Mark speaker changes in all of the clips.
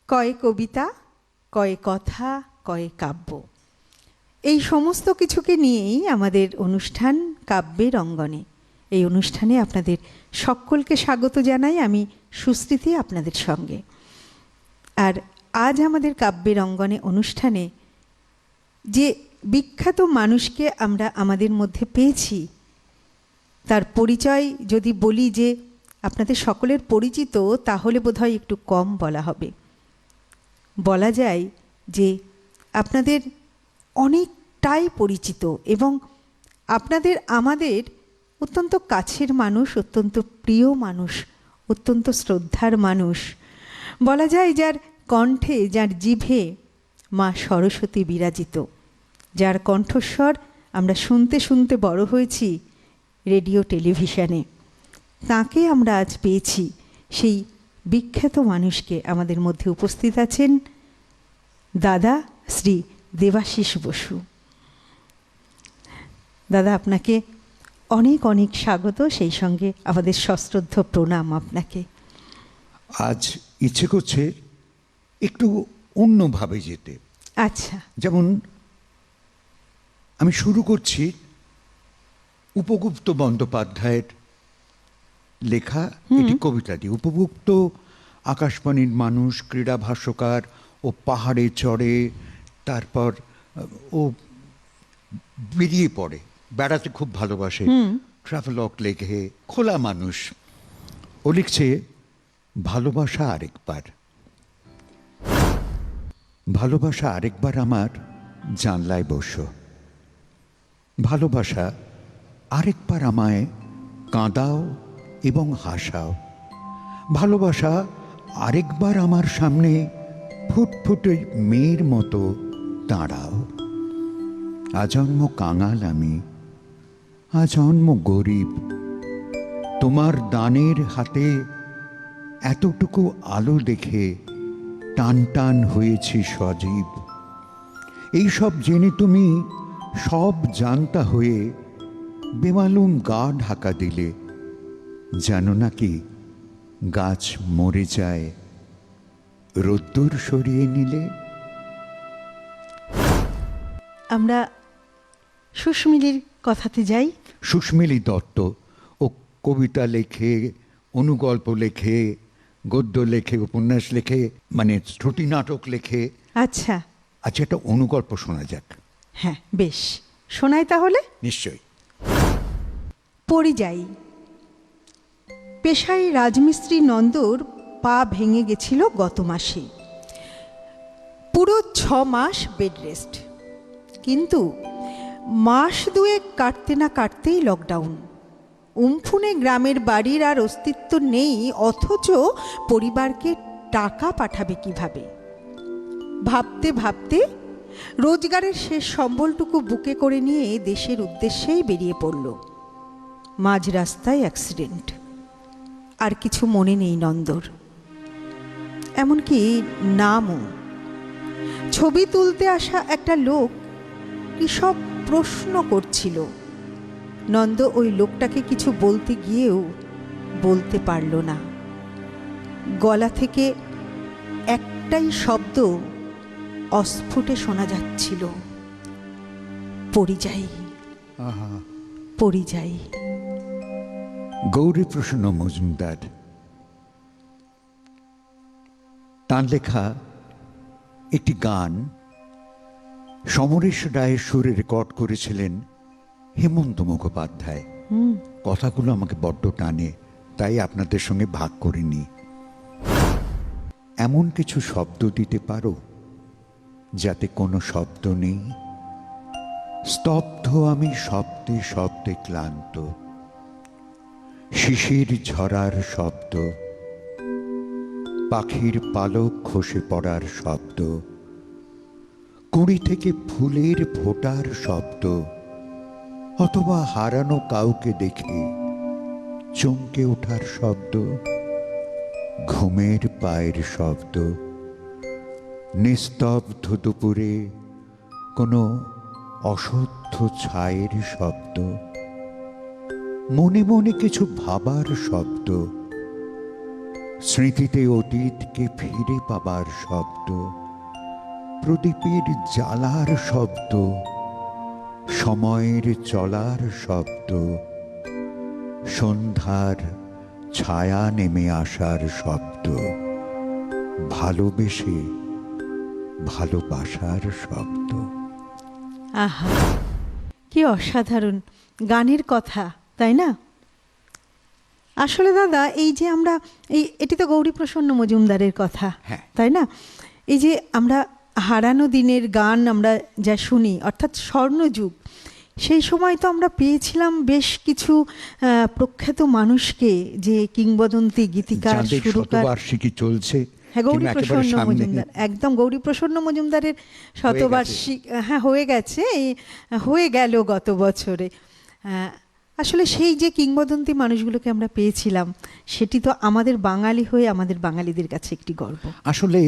Speaker 1: কয় কবিতা, কয় কথা, কয় কাব্য, এই সমস্ত কিছুকে নিয়েই আমাদের অনুষ্ঠান কাব্যের অঙ্গনে। এই অনুষ্ঠানে আপনাদের সকলকে স্বাগত জানাই। আমি সুস্মৃতি আপনাদের সঙ্গে। আর আজ আমাদের কাব্যের অঙ্গনে অনুষ্ঠানে যে বিখ্যাত মানুষকে আমরা আমাদের মধ্যে পেয়েছি, তার পরিচয় যদি বলি যে আপনাদের সকলের পরিচিত, তাহলে বোধহয় একটু কম বলা হবে। বলা যায় যে আপনাদের অনেকটাই পরিচিত এবং আপনাদের আমাদের অত্যন্ত কাছের মানুষ, অত্যন্ত প্রিয় মানুষ, অত্যন্ত শ্রদ্ধার মানুষ। বলা যায় যার কণ্ঠে, যার জিভে মা সরস্বতী বিরাজিত, যার কণ্ঠস্বর আমরা শুনতে শুনতে বড় হয়েছি রেডিও টেলিভিশনে, তাকে আমরা আজ পেয়েছি। সেই বিখ্যাত মানুষকে আমাদের মধ্যে উপস্থিত আছেন দাদা শ্রী দেবাশিস বসু। দাদা, আপনাকে অনেক অনেক স্বাগত, সেই সঙ্গে আমাদের সশ্রদ্ধ প্রণাম আপনাকে।
Speaker 2: আজ ইচ্ছে করছে একটু অন্যভাবে যেতে।
Speaker 1: আচ্ছা,
Speaker 2: যেমন আমি শুরু করছি উপগুপ্ত বন্দ্যোপাধ্যায়ের লেখা একটি কবিতা দিয়ে। উপগুপ্ত আকাশবাণীর মানুষ, ক্রীড়া ভাষ্যকার, ও পাহাড়ে চড়ে, তারপর ও বেরিয়ে পড়ে, বেড়াতে খুব ভালোবাসে, ট্রাভেলগ লেখে, খোলা মানুষ। ও লিখছে ভালোবাসা আরেকবার, ভালোবাসা আরেকবার আমার জানলায় বসো, ভালোবাসা আরেকবার আমায় কাঁদাও এবং হাসাও, ভালোবাসা আরেকবার আমার সামনে ফুটফুটে মেয়ের মতো দাঁড়াও। আজন্ম কাঙাল আমি, আজন্ম গরিব, তোমার দানের হাতে এতটুকু আলো দেখে টান টান হয়েছি সজীব। এইসব জেনে তুমি সব জানতা হয়ে বেমালুম গা ঢাকা দিলে, জানো নাকি গাছ মরে যায় রোদ্দুর সরিয়ে নিলে।
Speaker 1: আমরা সুস্মিলির কথাতে যাই।
Speaker 2: সুস্মিলি দত্ত ও কবিতা লেখে, অনুগল্প লেখে, গদ্য লেখে, উপন্যাস লেখে, মানে শ্রুতি নাটক লেখে।
Speaker 1: আচ্ছা
Speaker 2: আচ্ছা, একটা অনুগল্প শোনা যাক।
Speaker 1: হ্যাঁ, বেশ, শোনাই তাহলে।
Speaker 2: নিশ্চয়ই।
Speaker 1: পরিযায়ী। পেশায় রাজমিস্ত্রি নন্দর পা ভেঙে গেছিল গত মাসে। পুরো 6 মাস বেড রেস্ট। কিন্তু মাস দুয়েক কাটতে না কাটতেই লকডাউন। উমফুনে গ্রামের বাড়ির আর অস্তিত্ব নেই, অথচ পরিবারকে টাকা পাঠাবে কিভাবে। ভাবতে ভাবতে রোজগারের শেষ সম্বলটুকু বুকে করে নিয়ে দেশের উদ্দেশ্যেই বেরিয়ে পড়ল। মাঝ রাস্তায় অ্যাক্সিডেন্ট। আর কিছু মনে নেই নন্দর, এমনকি নামও। ছবি তুলতে আসা একটা লোক কি সব প্রশ্ন করছিল। নন্দ ওই লোকটাকে কিছু বলতে গিয়েও বলতে পারল না। গলা থেকে একটাই শব্দ অস্ফুটে শোনা যাচ্ছিল, পরিযায়ী, পরিযায়ী।
Speaker 2: গৌরীপ্রসন্ন মজুমদার, তাঁর লেখা একটি গান সমরেশ রায়ের সুরে রেকর্ড করেছিলেন হেমন্ত মুখোপাধ্যায়। কথাগুলো আমাকে বড্ড টানে, তাই আপনাদের সঙ্গে ভাগ করিনি। এমন কিছু শব্দ দিতে পারো যাতে কোনো শব্দ নেই? স্তব্ধ আমি শব্দে শব্দে ক্লান্ত, শিশির ঝরার শব্দ, পাখির পালক খসে পড়ার শব্দ, কুঁড়ি থেকে ফুলের ফোটার শব্দ, অথবা হারানো কাউকে দেখে চমকে ওঠার শব্দ, ঘুমের পায়ের শব্দ, নিস্তব্ধ দুপুরে কোনো অসহ্য ছায়ের শব্দ, মনে মনে কিছু ভাবার শব্দ, স্মৃতিতে অতীতকে ফিরে পাবার শব্দ, প্রদীপের জ্বালার শব্দ, সময়ের চলার শব্দ, সন্ধ্যার ছায়া নেমে আসার শব্দ, ভালোবেসে ভালোবাসার শব্দ।
Speaker 1: আহা, কি অসাধারণ গানের কথা, তাই না? আসলে দাদা, এই যে আমরা এটি তো গৌরীপ্রসন্ন মজুমদারের কথা,
Speaker 2: হ্যাঁ।
Speaker 1: তাই না? এই যে আমরা হারানো দিনের গান আমরা যা শুনি, অর্থাৎ স্বর্ণযুগ, সেই সময় তো আমরা পেয়েছিলাম বেশ কিছু প্রখ্যাত মানুষকে, যে কিংবদন্তি গীতিকার,
Speaker 2: যাদের
Speaker 1: সুরকার।
Speaker 2: শতবার্ষিকী চলছে,
Speaker 1: হ্যাঁ,
Speaker 2: কিংবা একেবারে
Speaker 1: গৌরীপ্রসন্ন
Speaker 2: সামনে
Speaker 1: মজুমদার, একদম গৌরীপ্রসন্ন মজুমদারের শতবার্ষিকী, হ্যাঁ, হয়ে গেছে, হয়ে গেল গত বছরে। আসলে সেই যে কিংবদন্তি মানুষগুলোকে আমরা পেয়েছিলাম, সেটি তো আমাদের বাঙালি হয়ে আমাদের বাঙালিদের কাছে একটি গর্ব।
Speaker 2: আসলে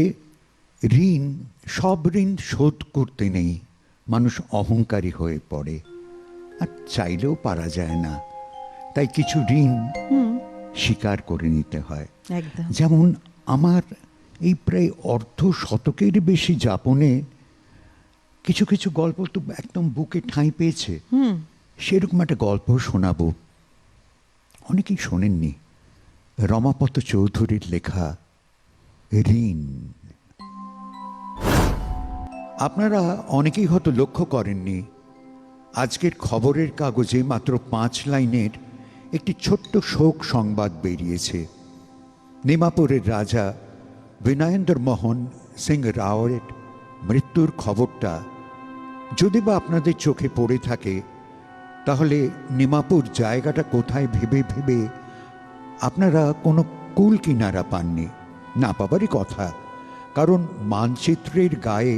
Speaker 2: ঋণ, সব ঋণ শোধ করতে নেই, মানুষ অহংকারী হয়ে পড়ে, আর চাইলেও পারা যায় না, তাই কিছু ঋণ স্বীকার করে নিতে হয়।
Speaker 1: একদম।
Speaker 2: যেমন আমার এই প্রায় অর্ধ শতকের বেশি যাপনে কিছু কিছু গল্প তো একদম বুকে ঠাঁই পেয়েছে। সেরকম একটা গল্প শোনাবো, অনেকেই শোনেননি, রমাপত চৌধুরীর লেখা ঋণ। আপনারা অনেকেই হয়তো লক্ষ্য করেননি, আজকের খবরের কাগজে মাত্র 5 লাইনের একটি ছোট্ট শোক সংবাদ বেরিয়েছে। নিমাপুরের রাজা বিনয়েন্দ্র মোহন সিং রাওয়ের মৃত্যুর খবরটা যদি বা আপনাদের চোখে পড়ে থাকে, তাহলে নিমাপুর জায়গাটা কোথায় ভেবে ভেবে আপনারা কোনো কুল কিনারা পাননি, না পাবারই কথা, কারণ মানচিত্রের গায়ে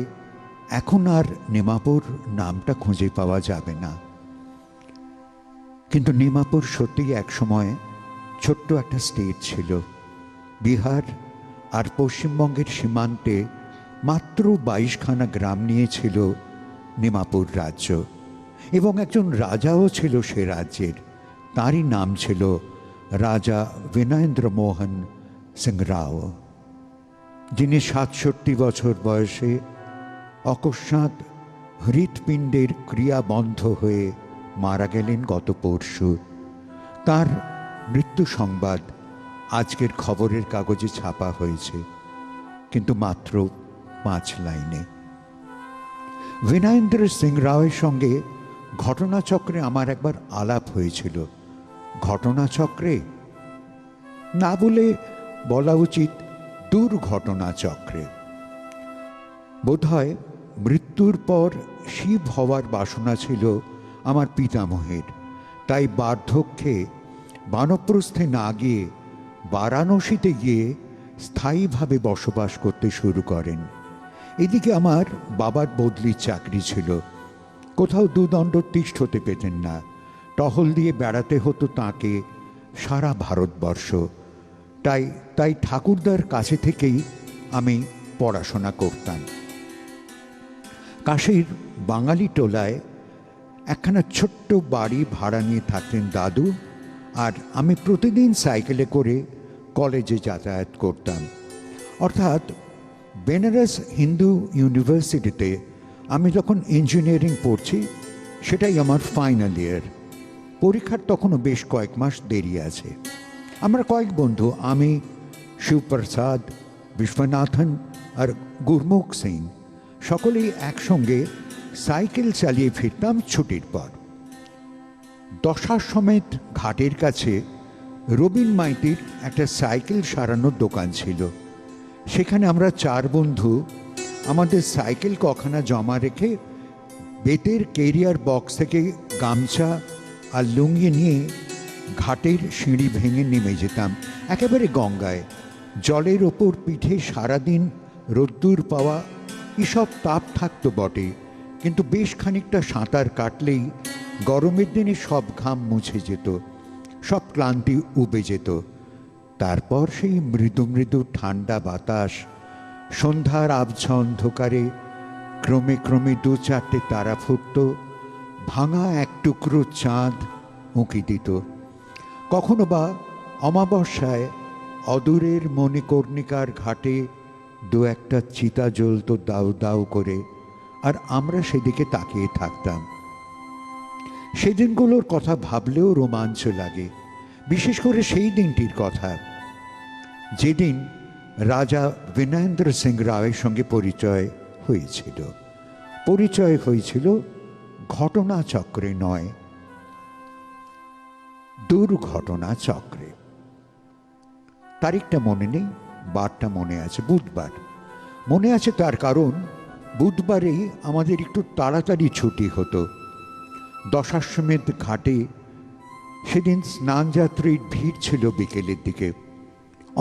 Speaker 2: এখন আর নিমাপুর নামটা খুঁজে পাওয়া যাবে না। কিন্তু নিমাপুর সত্যিই একসময় ছোট্ট একটা স্টেট ছিল। বিহার আর পশ্চিমবঙ্গের সীমান্তে মাত্র 22খানা গ্রাম নিয়েছিল নিমাপুর রাজ্য, এবং একজন রাজাও ছিল সে রাজ্যের, তারই নাম ছিল রাজা বিনয়েন্দ্র মোহন সিং রাও, যিনি 67 বছর বয়সে অকস্মাৎ হৃৎপিণ্ডের ক্রিয়া বন্ধ হয়ে মারা গেলেন গত পরশু। তার মৃত্যু সংবাদ আজকের খবরের কাগজে ছাপা হয়েছে, কিন্তু মাত্র 5 লাইনে। বিনয়েন্দ্র সিং রাওয়ের সঙ্গে ঘটনাচক্রে আমার একবার আলাপ হয়েছিল। ঘটনাচক্রে না বলে বলা উচিত দুর্ঘটনাচক্রে। বোধহয় মৃত্যুর পর শিব হওয়ার বাসনা ছিল আমার পিতামহের, তাই বার্ধক্যে বানপ্রস্থে না গিয়ে বারাণসীতে গিয়ে স্থায়ীভাবে বসবাস করতে শুরু করেন। এদিকে আমার বাবার বদলির চাকরি ছিল, কোথাও দুদণ্ড তিষ্ঠতে পেতেন না, টহল দিয়ে বেড়াতে হতো তাকে সারা ভারতবর্ষ। তাই ঠাকুরদার কাছে থেকেই আমি পড়াশোনা করতাম। কাশীর বাঙালি টোলায় একখানা ছোট্ট বাড়ি ভাড়া নিয়ে থাকতেন দাদু, আর আমি প্রতিদিন সাইকেলে করে কলেজে যাতায়াত করতাম। অর্থাৎ বেনারস হিন্দু ইউনিভার্সিটিতে আমি যখন ইঞ্জিনিয়ারিং পড়ছি, সেটাই আমার ফাইনাল ইয়ার। পরীক্ষার তখনও বেশ কয়েক মাস দেরি আছে। আমরা কয়েক বন্ধু, আমি, শিবপ্রসাদ, বিশ্বনাথন আর গুরমুখ সিং, সকলেই একসঙ্গে সাইকেল চালিয়ে ফিরতাম ছুটির পর। দশার সমেত ঘাটের কাছে রবীন মাইতির একটা সাইকেল সারানোর দোকান ছিল। সেখানে আমরা 4 বন্ধু আমাদের সাইকেল কখানা জমা রেখে বেতের কেরিয়ার বক্স থেকে গামছা আর লুঙ্গি নিয়ে ঘাটের সিঁড়ি ভেঙে নেমে যেতাম একেবারে গঙ্গায়। জলের ওপর পিঠে সারাদিন রোদ্দুর পাওয়া এসব তাপ থাকতো বটে, কিন্তু বেশ খানিকটা সাঁতার কাটলেই গরমের দিনে সব ঘাম মুছে যেত, সব ক্লান্তি উবে যেত। তারপর সেই মৃদু মৃদু ঠান্ডা বাতাস সন্ধ্যার আবছা অন্ধকারে ক্রমে ক্রমে দু চারটে তারা ফুটত, ভাঙা এক টুকরো চাঁদ উঁকি দিত। কখনো বা অমাবস্যায় অদূরের মণিকর্ণিকার ঘাটে দু একটা চিতা জ্বলত দাউ দাউ করে, আর আমরা সেদিকে তাকিয়ে থাকতাম। সেদিনগুলোর কথা ভাবলেও রোমাঞ্চ লাগে, বিশেষ করে সেই দিনটির কথা যেদিন রাজা বিনয়েন্দ্র সিং রাওয়ের সঙ্গে পরিচয় হয়েছিল। পরিচয় হয়েছিল ঘটনা চক্রে নয়, দুর্ঘটনা চক্রে। তারিখটা মনে নেই, বারটা মনে আছে, বুধবার মনে আছে। তার কারণ বুধবারেই আমাদের একটু তাড়াতাড়ি ছুটি হতো। দশাশ্বমেধ ঘাটে সেদিন স্নানযাত্রীর ভিড় ছিল বিকেলের দিকে।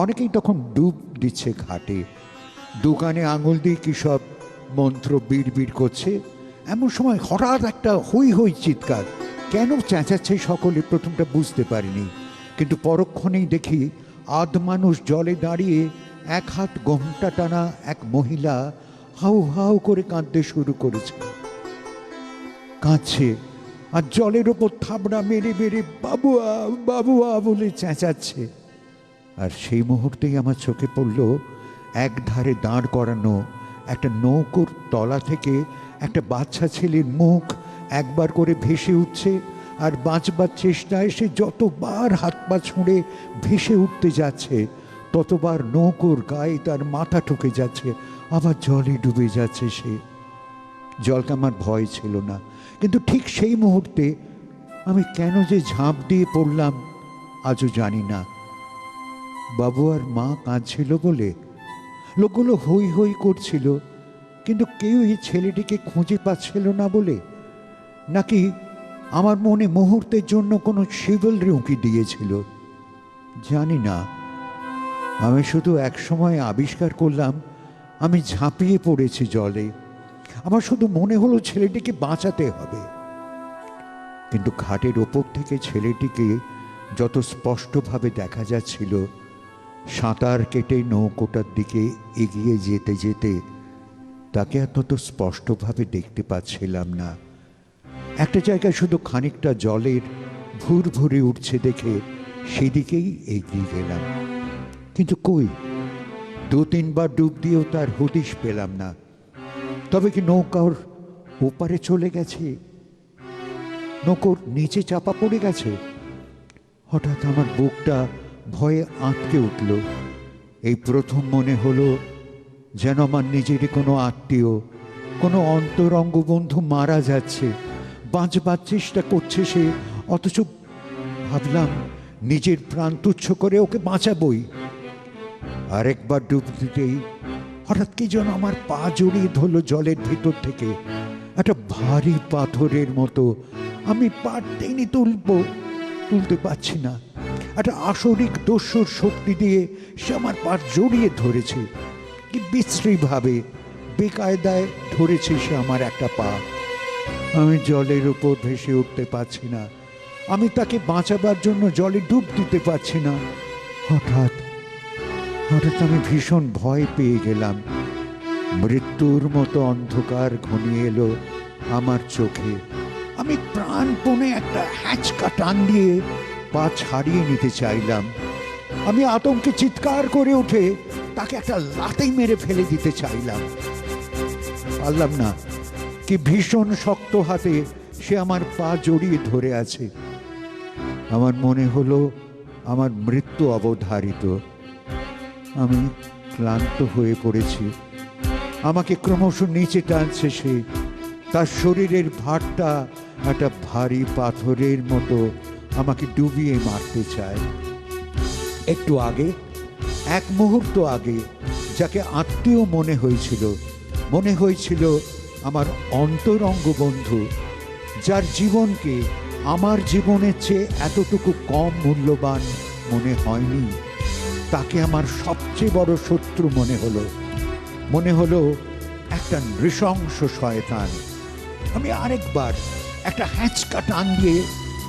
Speaker 2: অনেকেই তখন ডুব দিচ্ছে ঘাটে, দোকানে আঙুল দিয়ে কী সব মন্ত্র বিড় করছে। এমন সময় হঠাৎ একটা হই হই চিৎকার। কেন চেঁচাচ্ছে সকলে প্রথমটা বুঝতে পারিনি, কিন্তু পরক্ষণেই দেখি আধ মানুষ জলে দাঁড়িয়ে এক হাত ঘোমটা টানা এক মহিলা হাউ হাউ করে কাঁদতে শুরু করেছে। কাঁদছে আর জলের ওপর থাবড়া মেরে মেরে বাবুয়া বাবুয়া বলে চেঁচাচ্ছে। আর সেই মুহূর্তেই আমার চোখে পড়ল এক ধারে দাঁড় করানো একটা নৌকোর তলা থেকে একটা বাচ্চা ছেলের মুখ একবার করে ভেসে উঠছে, আর বাঁচবার চেষ্টায় সে যতবার হাত পা ছুঁড়ে ভেসে উঠতে যাচ্ছে ততবার নৌকোর গায়ে তার মাথা ঠুকে যাচ্ছে, আবার জলে ডুবে যাচ্ছে সে। জলকে আমার ভয় ছিল না, কিন্তু ঠিক সেই মুহূর্তে আমি কেন যে ঝাঁপ দিয়ে পড়লাম আজও জানি না। বাবু আর মা কাঁদছিল বলে, লোকগুলো হই হই করছিল, কিন্তু কেউ এই ছেলেটিকে খুঁজে পাচ্ছিল না বলে, নাকি আমার মনে মুহূর্তের জন্য কোনো শিবলরি উঁকি দিয়েছিল জানি না। আমি শুধু এক সময় আবিষ্কার করলাম আমি ঝাঁপিয়ে পড়েছি জলে। আমার শুধু মনে হলো ছেলেটিকে বাঁচাতে হবে। কিন্তু ঘাটের ওপর থেকে ছেলেটিকে যত স্পষ্টভাবে দেখা যাচ্ছিল, সাঁতার কেটে নৌকোটার দিকে এগিয়ে যেতে যেতে তাকে আর তত স্পষ্টভাবে দেখতে পাচ্ছিলাম না। একটা জায়গায় শুধু খানিকটা জলের ভুর ভরে উঠছে দেখে সেদিকেই এগিয়ে গেলাম, কিন্তু কই, দু তিনবার ডুব দিয়েও তার হদিশ পেলাম না। তবে কি নৌকার ওপারে চলে গেছে, নৌকোর নিচে চাপা পড়ে গেছে? হঠাৎ আমার বুকটা ভয়ে আঁতকে উঠল। এই প্রথম মনে হলো যেন আমার নিজেরই কোনো আত্মীয়, কোনো অন্তরঙ্গ বন্ধু মারা যাচ্ছে, বাঁচবার চেষ্টা করছে সে, অথচ ভাবলাম নিজের প্রাণ তুচ্ছ করে ওকে বাঁচাবই। আরেকবার ডুব দিতেই হঠাৎ কি যেন আমার পা জড়িয়ে ধরল জলের ভিতর থেকে, একটা ভারী পাথরের মতো। আমি পা টেনে তুলতে পারছি না। একটা আসরিক দস্যুর শক্তি দিয়ে সে আমার পা জড়িয়ে ধরেছে, কি বিশ্রীভাবে বেকায়দায় ধরেছে সে আমার একটা পা। আমি জলের উপর ভেসে উঠতে পারছি না, আমি তাকে বাঁচাবার জন্য জলে ডুব দিতে পারছি না। হঠাৎ আমি ভীষণ ভয় পেয়ে গেলাম। মৃত্যুর মতো অন্ধকার ঘনিয়ে এলো আমার চোখে। আমি প্রাণপণে একটা হ্যাঁচকা টান দিয়ে পা ছাড়িয়ে নিতে চাইলাম। আমি আতঙ্কে চিৎকার করে উঠে তাকে একটা লাথি মেরে ফেলে দিতে চাইলাম, পারলাম না। কি ভীষণ শক্ত হাতে সে আমার পা জড়িয়ে ধরে আছে। আমার মনে হলো আমার মৃত্যু অবধারিত। আমি ক্লান্ত হয়ে পড়েছি, আমাকে ক্রমশ নিচে টানছে সে। তার শরীরের ভারটা একটা ভারী পাথরের মতো আমাকে ডুবিয়ে মারতে চায়। একটু আগে, এক মুহূর্ত আগে যাকে আত্মীয় মনে হয়েছিল আমার অন্তরঙ্গ বন্ধু, যার জীবনকে আমার জীবনের চেয়ে এতটুকু কম মূল্যবান মনে হয়নি, তাকে আমার সবচেয়ে বড় শত্রু মনে হলো একটা নৃশংস শয়তান। আমি আরেকবার একটা হ্যাঁচকা টান দিয়ে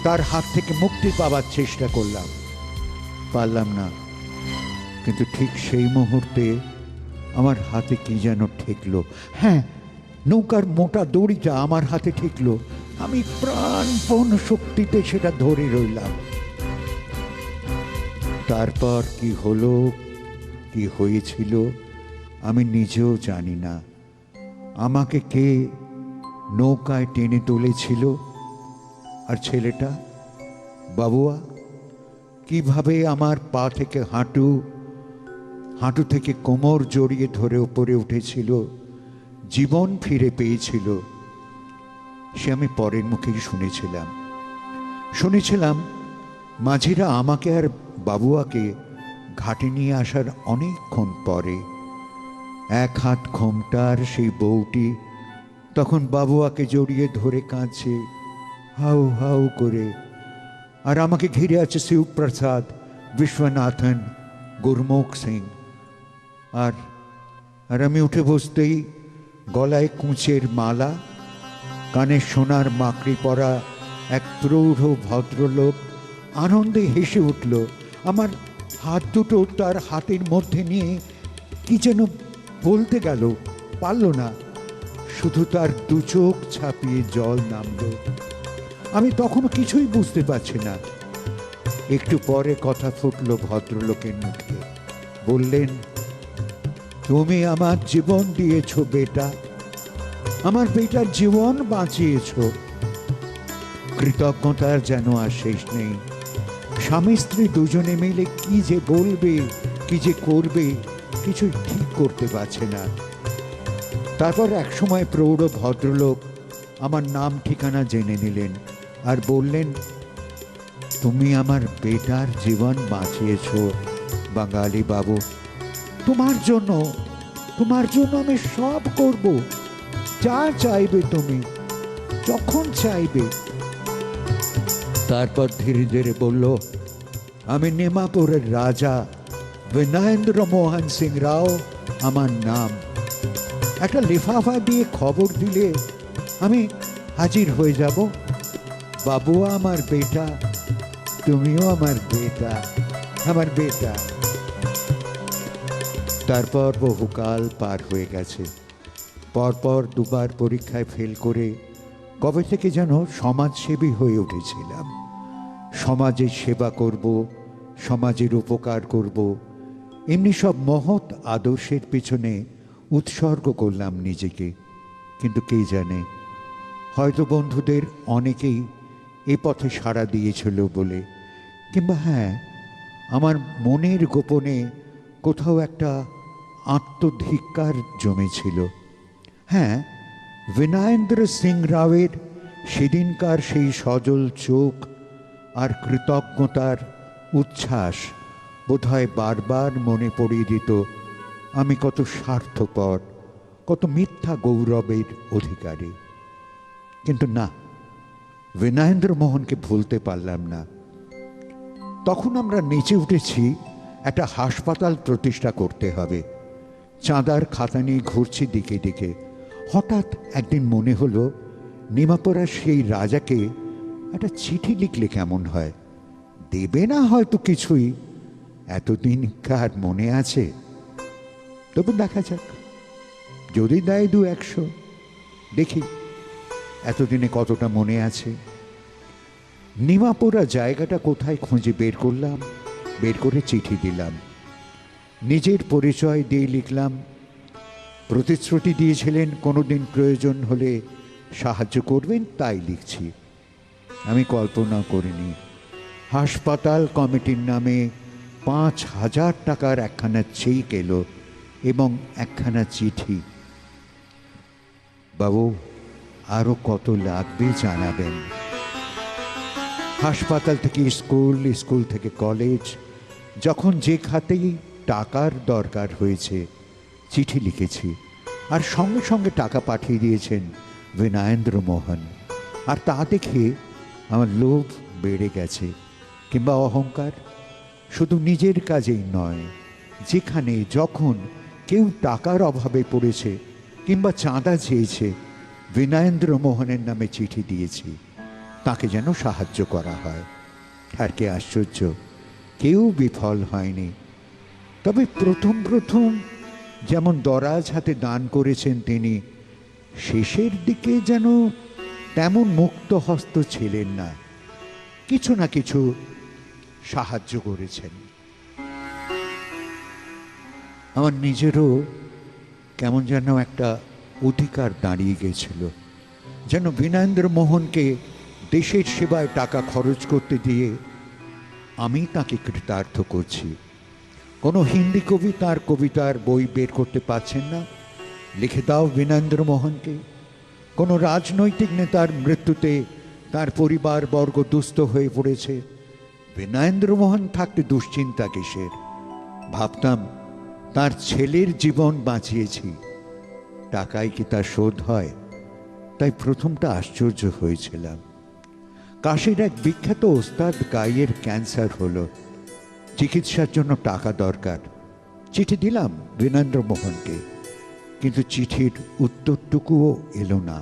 Speaker 2: তার হাত থেকে মুক্তি পাবার চেষ্টা করলাম, পারলাম না। কিন্তু ঠিক সেই মুহূর্তে আমার হাতে কি যেন ঠেকলো। হ্যাঁ, নৌকার মোটা দড়িটা আমার হাতে ঠেকলো। আমি প্রাণপণ শক্তিতে সেটা ধরে রইলাম। তারপর কি হলো, কি হয়েছিল আমি নিজেও জানি না। আমাকে কে নৌকায় টেনে তুলেছিল, আর ছেলেটা বাবুয়া কিভাবে আমার পা থেকে হাঁটু, হাঁটু থেকে কোমর জড়িয়ে ধরে উপরে উঠেছিল, জীবন ফিরে পেয়েছিল, সে আমি পরের মুখেই শুনেছিলাম। মাঝিরা আমাকে আর বাবুয়াকে ঘাটে নিয়ে আসার অনেকক্ষণ পরে এক হাত ঘোমটার সেই বউটি তখন বাবুয়াকে জড়িয়ে ধরে কাঁদছে হাউ হাউ করে, আর আমাকে ঘিরে আছে শিবপ্রসাদ, বিশ্বনাথন, গুরমুখ সিং। আর আমি উঠে বসতেই গলায় কুঁচের মালা, কানে সোনার মাকড়ি পরা এক প্রৌঢ় ভদ্রলোক আনন্দে হেসে উঠল। আমার হাত দুটো তার হাতের মধ্যে নিয়ে কি যেন বলতে গেল, পারল না, শুধু তার দু চোখ ছাপিয়ে জল নামল। আমি তখনও কিছুই বুঝতে পারছি না। একটু পরে কথা ফুটল ভদ্রলোকের মুখে। বললেন, তুমি আমার জীবন দিয়েছ বেটা, আমার বেটার জীবন বাঁচিয়েছ। কৃতজ্ঞতার যেন আর শেষ নেই। স্বামী স্ত্রী দুজনে মিলে কি যে বলবে, কি যে করবে, কিছুই ঠিক করতে পারছে না। তারপর একসময় প্রৌঢ় ভদ্রলোক আমার নাম ঠিকানা জেনে নিলেন আর বললেন, তুমি আমার বেটার জীবন বাঁচিয়েছ বাঙালি বাবু, তোমার জন্য আমি সব করব, যা চাইবে তুমি, যখন চাইবে। তারপর ধীরে ধীরে বলল, আমি নেমাপুরের রাজা বিনয়েন্দ্র মোহন সিং রাও আমার নাম। একটা লিফাফা দিয়ে খবর দিলে আমি হাজির হয়ে যাব। বাবুয়া আমার বেটা, তুমিও আমার বেটা, আমার বেটা। তারপর বহুকাল পার হয়ে গেছে। পরপর দুবার পরীক্ষায় ফেল করে কবে থেকে যেন সমাজসেবী হয়ে উঠেছিলাম। সমাজের সেবা করব, সমাজের উপকার করব, এমনি সব মহৎ আদর্শের পিছনে উৎসর্গ করলাম নিজেকে। কিন্তু কে জানে, হয়তো বন্ধুদের অনেকেই এ পথে সাড়া দিয়েছিল বলে, কিংবা হ্যাঁ, আমার মনের গোপনে কোথাও একটা আত্মধিক্কার জমেছিল। হ্যাঁ, বিনয়েন্দ্র সিং রাওয়ের সেদিনকার সেই সজল চোখ আর কৃতজ্ঞতার উচ্ছ্বাস বোধহয় বারবার মনে পড়িয়ে দিত আমি কত স্বার্থপর, কত মিথ্যা গৌরবের অধিকারী। কিন্তু না, বিনয়েন্দ্র মোহনকে ভুলতে পারলাম না। তখন আমরা নেচে উঠেছি একটা হাসপাতাল প্রতিষ্ঠা করতে হবে। চাঁদার খাতা নিয়ে ঘুরছি দিকে দিকে। হঠাৎ একদিন মনে হলো, নিমাপড়ার সেই রাজাকে একটা চিঠি লিখলে কেমন হয়। দেবে না হয়তো কিছুই, এতদিন কার মনে আছে, তবু দেখা যাক, যদি দেয় 200, দেখি এতদিনে কতটা মনে আছে। নিমাপড়া জায়গাটা কোথায় খুঁজে বের করলাম, বের করে চিঠি দিলাম। নিজের পরিচয় দিয়ে লিখলাম, প্রতিশ্রুতি দিয়েছিলেন কোনোদিন প্রয়োজন হলে সাহায্য করবেন, তাই লিখছি। আমি কল্পনা করিনি হাসপাতাল কমিটির নামে 5,000 টাকার একখানা চেক এলো এবং একখানা চিঠি। বাবু, আরো কত লাগবে জানাবেন। হাসপাতাল থেকে স্কুল, স্কুল থেকে কলেজ, যখন যে খাতেই টাকার দরকার হয়েছে চিঠি লিখেছি, আর সঙ্গে সঙ্গে টাকা পাঠিয়ে দিয়েছেন বিনয়েন্দ্র মোহন। আর তা দেখে আমার লোভ বেড়ে গেছে, কিংবা অহংকার। শুধু নিজের কাজেই নয়, যেখানে যখন কেউ টাকার অভাবে পড়েছে কিংবা চাঁদা চেয়েছে, বিনয়েন্দ্র মোহনের নামে চিঠি দিয়েছি, তাকে যেন সাহায্য করা হয়। আর কে আশ্চর্য, কেউ বিফল হয়নি। তবে প্রথম প্রথম যেমন দরাজ হাতে দান করেছেন তিনি, শেষের দিকে যেন তেমন মুক্ত হস্ত ছিলেন না, কিছু না কিছু সাহায্য করেছেন। আমার নিজেরও কেমন যেন একটা অধিকার দাঁড়িয়ে গেছিল, যেন বীণেন্দ্র মোহনকে দেশের সেবায় টাকা খরচ করতে দিয়ে আমি তাকে কৃতার্থ করছি। কোনো হিন্দি কবি তার কবিতার বই বের করতে পারছেন না, লিখে দাও বীণেন্দ্র মোহনকে। কোনো রাজনৈতিক নেতার মৃত্যুতে তার পরিবারবর্গ দুস্থ হয়ে পড়েছে, বীণেন্দ্র মোহন থাকতে দুশ্চিন্তা কিসের? ভাবতাম তার ছেলের জীবন বাঁচিয়েছি, টাকায় কি তার শোধ হয়? তাই প্রথমটা আশ্চর্য হয়েছিলাম। কাশীর এক বিখ্যাত ওস্তাদ গাইয়ের ক্যান্সার হলো, চিকিৎসার জন্য টাকা দরকার। চিঠি দিলাম বীণেন্দ্র মোহনকে, কিন্তু চিঠির উত্তরটুকুও এলো না।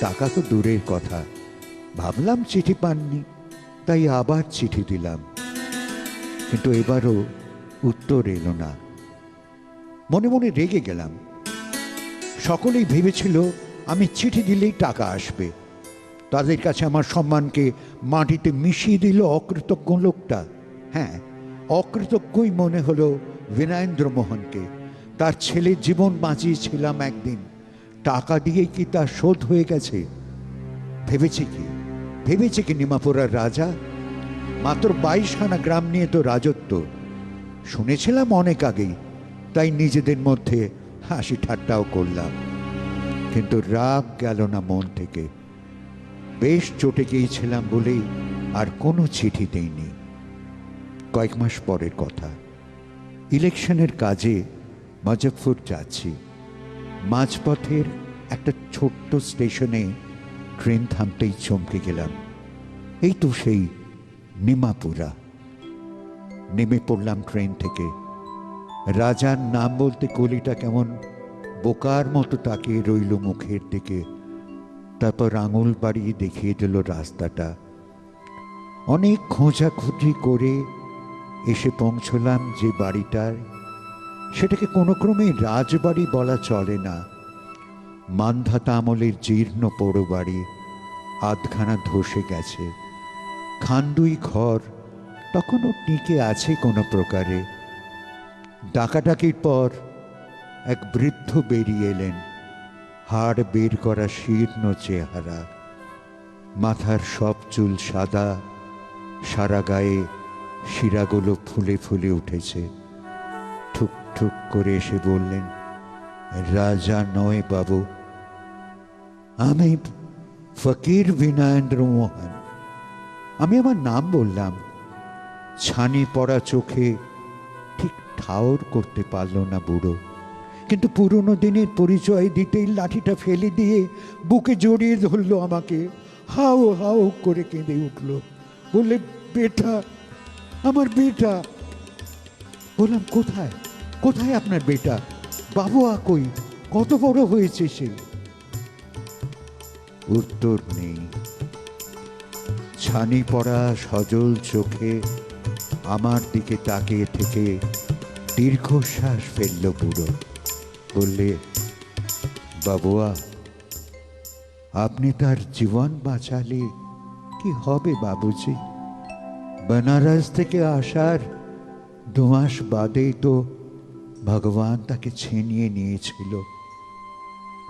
Speaker 2: টাকা তো দূরের কথা, ভাবলাম চিঠি পাননি, তাই আবার চিঠি দিলাম, কিন্তু এবারও উত্তর এলো না। মনে মনে রেগে গেলাম। সকলেই ভেবেছিল আমি চিঠি দিলেই টাকা আসবে। তাদের কাছে আমার সম্মানকে মাটিতে মিশিয়ে দিল অকৃতজ্ঞ লোকটা। হ্যাঁ, অকৃতজ্ঞই মনে হলো বীণেন্দ্র মোহনকে। তার ছেলের জীবন বাঁচিয়েছিলাম একদিন, টাকা দিয়েই কি তার শোধ হয়ে গেছে? ভেবেছে কি নিমাপুরার রাজা? মাত্র 22খানা গ্রাম নিয়ে তো রাজত্ব, শুনেছিলাম অনেক আগেই, তাই নিজেদের মধ্যে হাসি ঠাট্টাও করলাম। কিন্তু রাগ গেল না মন থেকে। বেশ চটে গিয়েছিলাম বলেই আর কোনো চিঠি দেইনি। কয়েক মাস পরের কথা, ইলেকশনের কাজে মুজফ্ফরপুর যাচ্ছি। মাঝপথের একটা ছোট্ট স্টেশনে ট্রেন থামতেই চমকে গেলাম। এই তো সেই নিমাপুরা। নেমে পড়লাম ট্রেন থেকে। রাজার নাম বলতে কলিটা কেমন বোকার মতো তাকিয়ে রইল মুখের দিকে। তারপর আঙুল বাড়িয়ে দেখিয়ে দিল রাস্তাটা। অনেক খোঁজাখুঁজি করে এসে পৌঁছলাম যে বাড়িটার, সেটাকে কোনো ক্রমে রাজবাড়ি বলা চলে না। মান্ধাতা আমলের জীর্ণ পোড়ো বাড়ি, আধখানা ধসে গেছে। খান্ডুই ঘর তখনও টিকে আছে কোনো প্রকারে। ডাকাডাকির পর এক বৃদ্ধ বেরিয়ে এলেন, হাড় বের করা শীর্ণ চেহারা, মাথার সব চুল সাদা, সারা গায়ে শিরাগুলো ফুলে ফুলে উঠেছে। ঠুক ঠুক করে এসে বললেন, রাজা নয় বাবু, আমি ফকির বীণেন্দ্র মোহন। আমি আমার নাম বললাম। ছানি পড়া চোখে ঠিক ঠাউর করতে পারল না বুড়ো, কিন্তু পুরনো দিনের পরিচয় দিতেই লাঠিটা ফেলে দিয়ে বুকে জড়িয়ে ধরল আমাকে। হাও হাও করে কেঁদে উঠল, বললে, বেটা, আমার বেটা। বললাম, কোথায় কোথায় আপনার বেটা? বাবু কই? কত বড় হয়েছে সে? উত্তর নেই। ছানি পড়া সজল চোখে আমার দিকে তাকিয়ে থেকে দীর্ঘশ্বাস ফেলল বুড়ো। বললে, বাবুয়া, আপনি তার জীবন বাঁচালে কি হবে বাবুজি? বেনারস থেকে আসার 2 মাস বাদেই তো ভগবান তাকে ছিনিয়ে নিয়েছিল।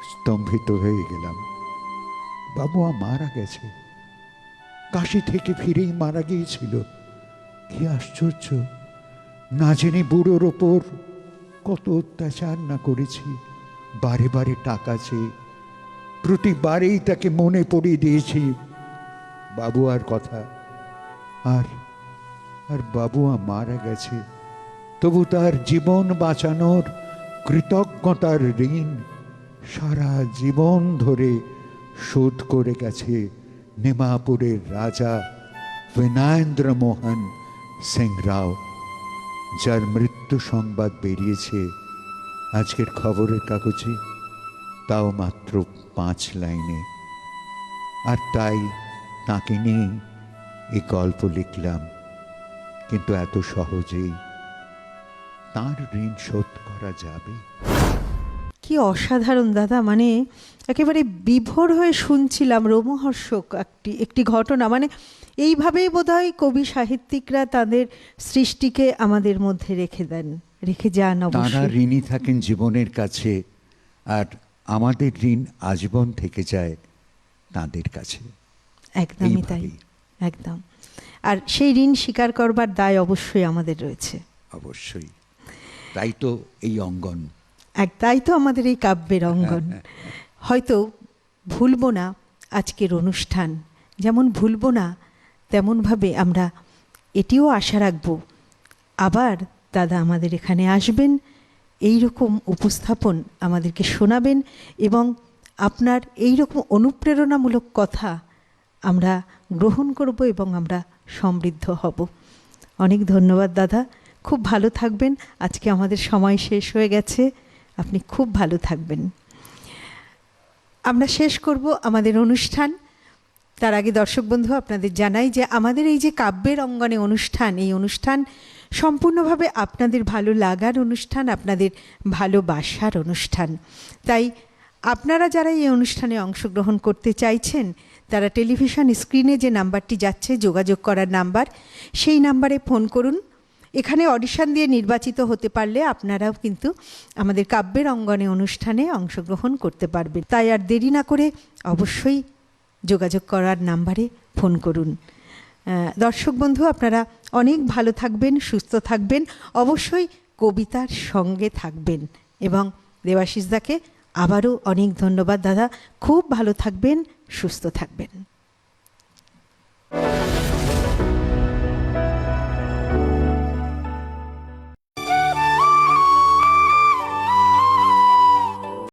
Speaker 2: স্তম্ভিত হয়ে গেলাম। বাবুয়া মারা গেছে, কাশি থেকে ফিরেই মারা গিয়েছিল। কি আশ্চর্য! না জেনে বুড়োর ওপর কত অত্যাচার না করেছি। বারে বারে টাকা চেয়ে প্রতিবারেই তাকে মনে পড়িয়ে দিয়েছি বাবুয়ার কথা। আর আর বাবুয়া মারা গেছে, তবু তার জীবন বাঁচানোর কৃতজ্ঞতার ঋণ সারা জীবন ধরে শোধ করে গেছে নিমাপুরের রাজা বীণেন্দ্র মোহন সিং রাও, যার মৃত্যু সংবাদ বেরিয়েছে আজকের খবরের কাগজে, তাও মাত্র 5 লাইনে। আর তাই তাকে নিয়ে এই গল্প লিখলাম, কিন্তু এত সহজেই তার ঋণ শোধ করা যাবে?
Speaker 1: কি অসাধারণ দাদা, মানে একেবারে বিভোর হয়ে শুনছিলাম, রোমহর্ষক একটি ঘটনা। মানে এইভাবেই বোধহয় কবি সাহিত্যিকরা তাদের সৃষ্টিকে আমাদের মধ্যে রেখে যান।
Speaker 2: তারা
Speaker 1: অবশ্যই
Speaker 2: ঋণী থাকেন জীবনের কাছে, আর আমাদের ঋণ আজীবন থেকে যায় তাদের কাছে।
Speaker 1: একদমই তাই,
Speaker 2: এইভাবেই।
Speaker 1: একদম। আর সেই ঋণ স্বীকার করবার দায় অবশ্যই আমাদের রয়েছে।
Speaker 2: অবশ্যই, তাই তো এই অঙ্গন।
Speaker 1: তাই তো আমাদের এই কাব্যের অঙ্গন। হয়তো ভুলবো না আজকের অনুষ্ঠান, যেমন ভুলবো না তেমনভাবে আমরা এটিও আশা রাখব আবার দাদা আমাদের এখানে আসবেন, এই রকম উপস্থাপন আমাদেরকে শোনাবেন, এবং আপনার এই রকম অনুপ্রেরণামূলক কথা আমরা গ্রহণ করব এবং আমরা সমৃদ্ধ হব। অনেক ধন্যবাদ দাদা, খুব ভালো থাকবেন। আজকে আমাদের সময় শেষ হয়ে গেছে, আপনি খুব ভালো থাকবেন। আমরা শেষ করব আমাদের অনুষ্ঠান। তার আগে দর্শক বন্ধু আপনাদের জানাই যে আমাদের এই যে কাব্যের অঙ্গনে অনুষ্ঠান, এই অনুষ্ঠান সম্পূর্ণভাবে আপনাদের ভালো লাগার অনুষ্ঠান, আপনাদের ভালোবাসার অনুষ্ঠান। তাই আপনারা যারা এই অনুষ্ঠানে অংশগ্রহণ করতে চাইছেন তারা টেলিভিশন স্ক্রিনে যে নাম্বারটি যাচ্ছে যোগাযোগ করার নাম্বার, সেই নাম্বারে ফোন করুন। এখানে অডিশন দিয়ে নির্বাচিত হতে পারলে আপনারাও কিন্তু আমাদের কাব্যের অঙ্গনে অনুষ্ঠানে অংশগ্রহণ করতে পারবেন। তাই আর দেরি না করে অবশ্যই যোগাযোগ করার নাম্বারে ফোন করুন। দর্শক বন্ধু আপনারা অনেক ভালো থাকবেন, সুস্থ থাকবেন, অবশ্যই কবিতার সঙ্গে থাকবেন। এবং দেবাশিস দাকে আবারও অনেক ধন্যবাদ দাদা, খুব ভালো থাকবেন, সুস্থ থাকবেন।